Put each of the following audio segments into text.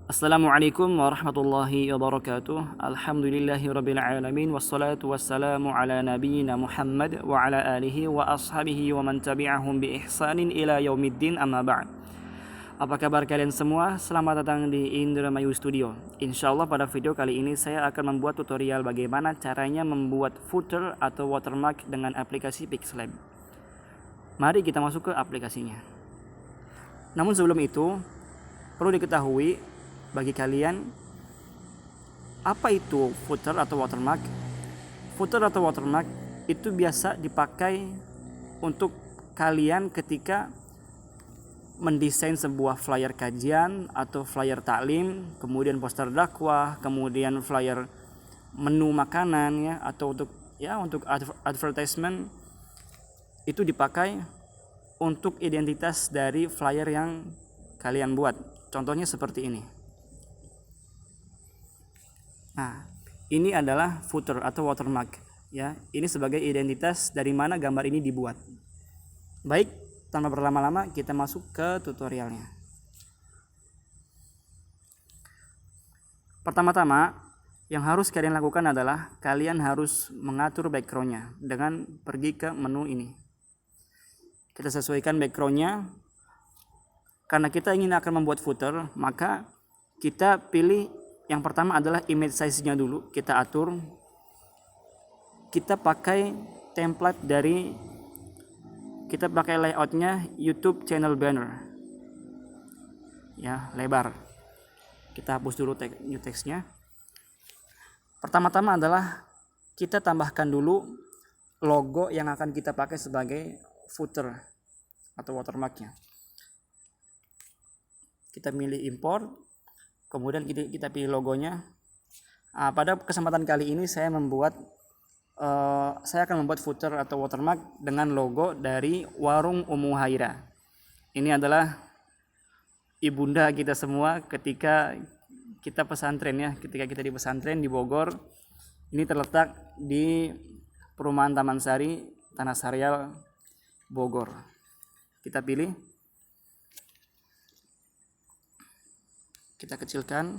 Assalamualaikum warahmatullahi wabarakatuh. Alhamdulillahirabbil alamin wassalatu wassalamu ala nabiyyina Muhammad wa ala alihi wa ashabihi wa man tabi'ahum bi ihsanin ila yaumiddin amma ba'd. Apa kabar kalian semua? Selamat datang di Indramayu Studio. Insyaallah pada video kali ini saya akan membuat tutorial bagaimana caranya membuat footer atau watermark dengan aplikasi Pixlab. Mari kita masuk ke aplikasinya. Namun sebelum itu perlu diketahui bagi kalian, apa itu footer atau watermark? Footer atau watermark itu biasa dipakai untuk kalian ketika mendesain sebuah flyer kajian atau flyer taklim, kemudian poster dakwah, kemudian flyer menu makanan ya, atau untuk advertisement. Itu dipakai untuk identitas dari flyer yang kalian buat. Contohnya seperti ini. Nah, ini adalah footer atau watermark ya. Ini sebagai identitas dari mana gambar ini dibuat. Baik, tanpa berlama-lama kita masuk ke tutorialnya. Pertama-tama yang harus kalian lakukan adalah kalian harus mengatur backgroundnya dengan pergi ke menu ini. Kita sesuaikan backgroundnya. Karena kita ingin akan membuat footer, maka kita pilih yang pertama adalah image size-nya dulu, kita atur. Kita pakai template kita pakai layoutnya YouTube channel banner. Ya, lebar. Kita hapus dulu new text-nya. Pertama-tama adalah kita tambahkan dulu logo yang akan kita pakai sebagai footer atau watermark-nya. Kita pilih import, kemudian kita pilih logonya. Pada kesempatan kali ini saya akan membuat footer atau watermark dengan logo dari Warung Ummu Haira. Ini adalah ibunda kita semua ketika kita pesantren ya, ketika kita di pesantren di Bogor. Ini terletak di Perumahan Taman Sari, Tanah Sareal, Bogor. Kita pilih. Kita kecilkan.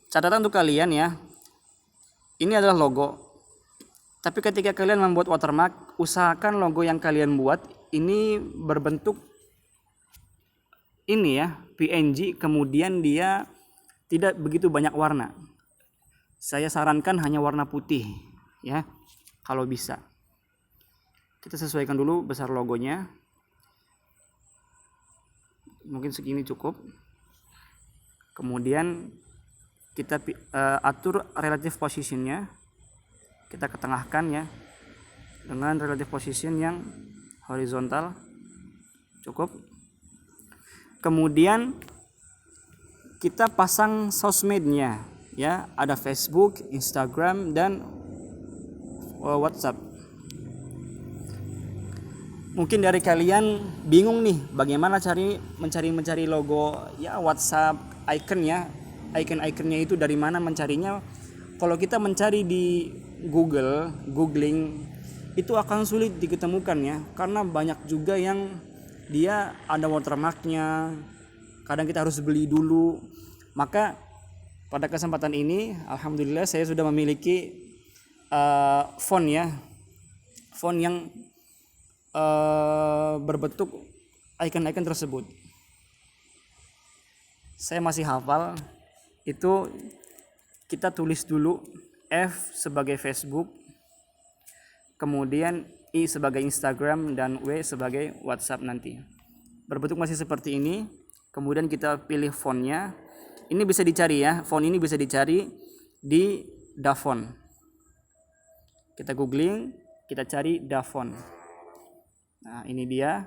Catatan untuk kalian ya, ini adalah logo. Tapi ketika kalian membuat watermark, usahakan logo yang kalian buat ini berbentuk ini ya, PNG, kemudian dia tidak begitu banyak warna. Saya sarankan hanya warna putih ya, kalau bisa. Kita sesuaikan dulu besar logonya. Mungkin segini cukup. Kemudian kita atur relative positionnya, kita ketengahkan ya dengan relative position yang horizontal, cukup. Kemudian kita pasang sosmednya ya, ada Facebook, Instagram, dan WhatsApp. Mungkin dari kalian bingung nih bagaimana mencari logo ya WhatsApp, icon-iconnya itu dari mana mencarinya. Kalau kita mencari di googling itu akan sulit diketemukan ya, karena banyak juga yang dia ada watermarknya, kadang kita harus beli dulu. Maka pada kesempatan ini alhamdulillah saya sudah memiliki font yang berbentuk icon-icon tersebut. Saya masih hafal itu. Kita tulis dulu F sebagai Facebook, kemudian I sebagai Instagram, dan W sebagai WhatsApp nanti. Berbentuk masih seperti ini. Kemudian kita pilih fontnya. Ini bisa dicari ya, font ini bisa dicari di Dafont. Kita googling, kita cari Dafont. Nah, ini dia.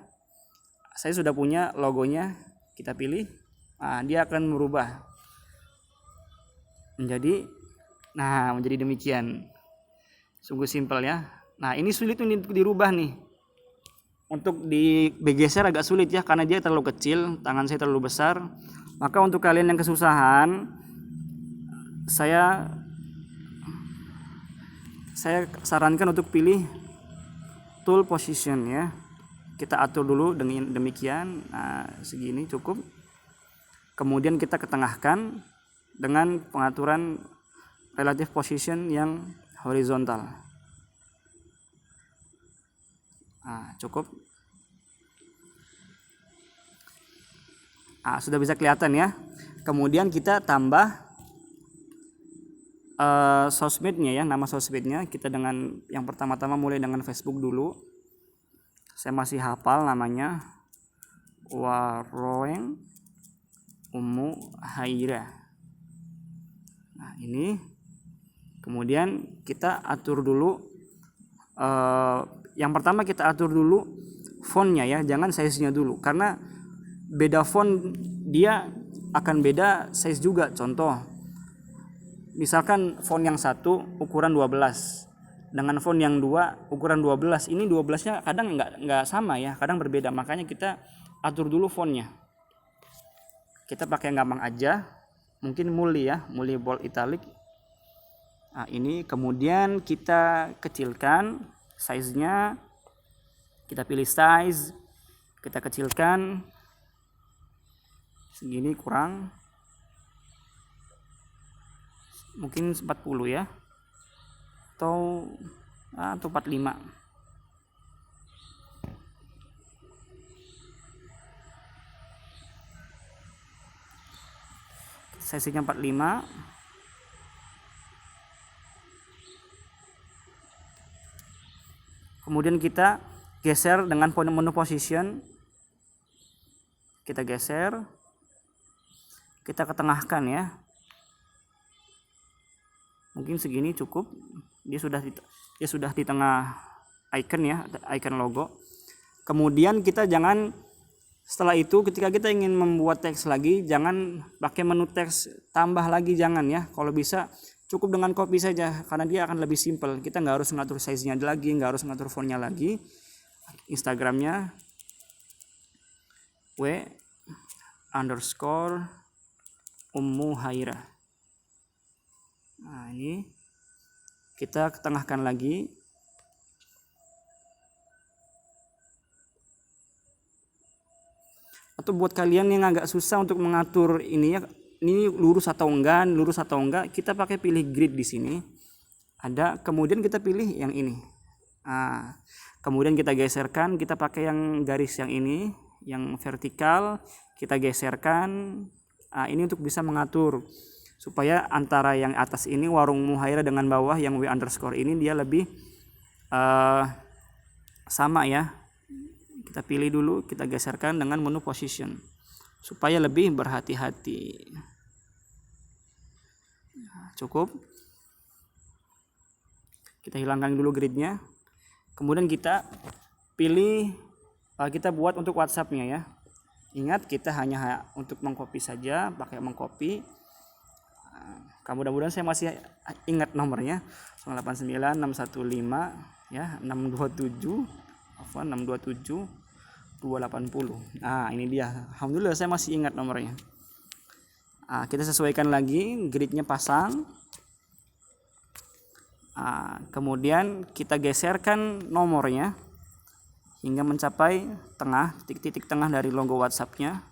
Saya sudah punya logonya. Kita pilih. Nah, dia akan merubah menjadi demikian. Sungguh simpel ya. Nah, ini sulit untuk dirubah nih. Untuk digeser agak sulit ya, karena dia terlalu kecil, tangan saya terlalu besar. Maka untuk kalian yang kesusahan, saya sarankan untuk pilih tool position ya. Kita atur dulu demikian. Nah, segini cukup. Kemudian kita ketengahkan dengan pengaturan relative position yang horizontal. Nah, cukup. Nah, sudah bisa kelihatan ya. Kemudian kita tambah sosmednya ya, nama sosmednya. Kita dengan yang pertama-tama mulai dengan Facebook dulu. Saya masih hafal namanya, Waroeng Ummu Haira. Nah, ini kemudian kita atur dulu. Yang pertama kita atur dulu fontnya ya, jangan size-nya dulu, karena beda font dia akan beda size juga. Contoh, misalkan font yang satu ukuran 12 dengan font yang dua ukuran 12, ini 12-nya kadang nggak sama ya, kadang berbeda. Makanya kita atur dulu fontnya. Kita pakai yang gampang aja, mungkin Muli ya, Muli bold italic. Nah, ini kemudian kita kecilkan size-nya. Kita pilih size, kita kecilkan segini, kurang mungkin 40 ya, atau 45. Size-nya 45. Kemudian kita geser dengan menu position. Kita geser, kita ketengahkan ya. Mungkin segini cukup. Dia sudah di tengah icon ya, icon logo. Kemudian kita jangan, setelah itu ketika kita ingin membuat teks lagi, jangan pakai menu teks tambah lagi, jangan ya. Kalau bisa cukup dengan copy saja, karena dia akan lebih simple. Kita nggak harus ngatur size-nya lagi, nggak harus ngatur fontnya lagi. Instagramnya _Ummu Haira. Nah, ini kita ketengahkan lagi. Atau buat kalian yang agak susah untuk mengatur ini ya, ini lurus atau enggak, kita pakai pilih grid di sini. Ada, kemudian kita pilih yang ini. Nah, kemudian kita geserkan, kita pakai yang garis yang ini, yang vertikal, kita geserkan. Nah, ini untuk bisa mengatur supaya antara yang atas ini Warung Muhaira dengan bawah yang W_ ini dia lebih sama ya. Kita pilih dulu, kita geserkan dengan menu position supaya lebih berhati-hati. Cukup. Kita hilangkan dulu gridnya. Kemudian kita pilih, kita buat untuk WhatsApp-nya ya. Ingat, kita hanya untuk mengcopy saja, pakai mengcopy. Mudah-mudahan saya masih ingat nomornya, 089615 ya, 627 280. Nah, ini dia. Alhamdulillah saya masih ingat nomornya. Nah, kita sesuaikan lagi, gridnya pasang. Nah, kemudian kita geserkan nomornya hingga mencapai tengah, titik-titik tengah dari logo WhatsApp-nya.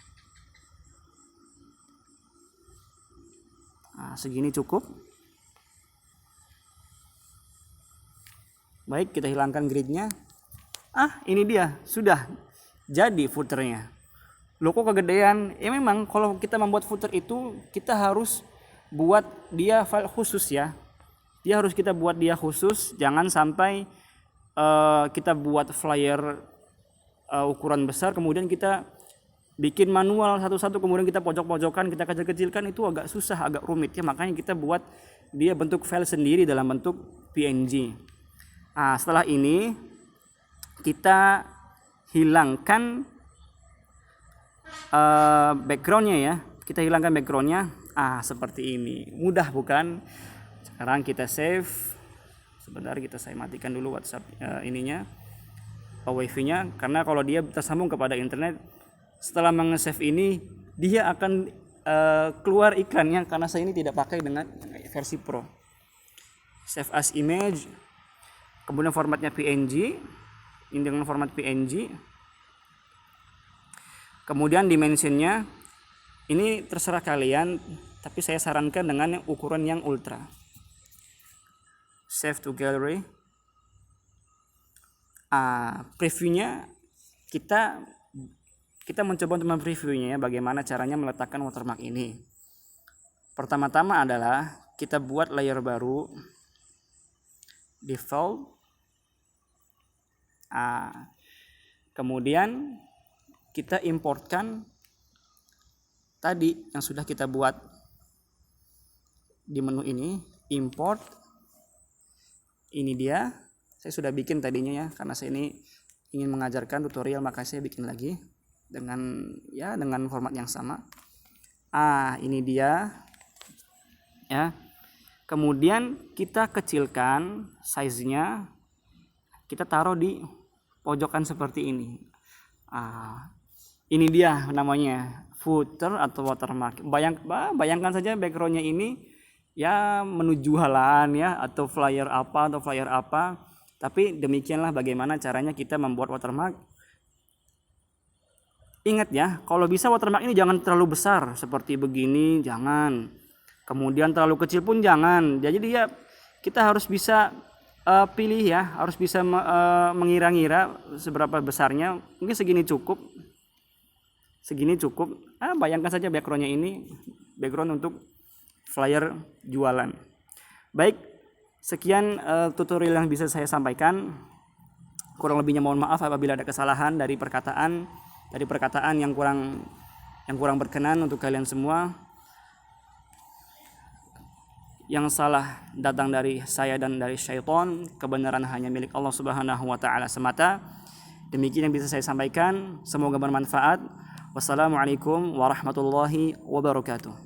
Nah, segini cukup. Baik, kita hilangkan gridnya. Ini dia, sudah jadi footernya. Logo kegedean. Memang kalau kita membuat footer itu kita harus buat dia file khusus ya. Kita buat dia khusus, jangan sampai kita buat flyer ukuran besar kemudian kita bikin manual satu-satu, kemudian kita pojok-pojokan, kita kecil-kecilkan, itu agak susah, agak rumit ya. Makanya kita buat dia bentuk file sendiri dalam bentuk PNG. Setelah ini kita hilangkan backgroundnya ya. Kita hilangkan backgroundnya. Seperti ini. Mudah bukan? Sekarang kita save. Sebentar, saya matikan dulu WhatsApp wifi-nya, karena kalau dia tersambung kepada internet, setelah menge-save ini dia akan keluar iklannya, karena saya ini tidak pakai dengan versi Pro. Save as image, kemudian formatnya PNG, ini dengan format PNG. Kemudian dimensionnya Ini terserah kalian, tapi saya sarankan dengan ukuran yang ultra. Save to gallery. Previewnya kita mencoba untuk mempreviewnya ya, bagaimana caranya meletakkan watermark ini. Pertama-tama adalah kita buat layer baru, default. Kemudian kita importkan tadi yang sudah kita buat di menu ini, import. Ini dia, saya sudah bikin tadinya ya, karena saya ini ingin mengajarkan tutorial maka saya bikin lagi dengan format yang sama. Ini dia ya. Kemudian kita kecilkan size-nya, kita taruh di pojokan seperti ini. Ini dia namanya footer atau watermark. Bayangkan saja backgroundnya ini ya menuju jualan ya, atau flyer apa. Tapi demikianlah bagaimana caranya kita membuat watermark. Ingat ya, kalau bisa watermark ini jangan terlalu besar seperti begini, jangan. Kemudian terlalu kecil pun jangan. Jadi kita harus bisa pilih ya, harus bisa mengira-ngira seberapa besarnya. Mungkin segini cukup. Bayangkan saja backgroundnya ini, background untuk flyer jualan. Baik, sekian tutorial yang bisa saya sampaikan. Kurang lebihnya mohon maaf apabila ada kesalahan dari perkataan yang kurang berkenan untuk kalian semua. Yang salah datang dari saya dan dari syaitan, kebenaran hanya milik Allah Subhanahu wa taala semata. Demikian yang bisa saya sampaikan, semoga bermanfaat. Wassalamualaikum warahmatullahi wabarakatuh.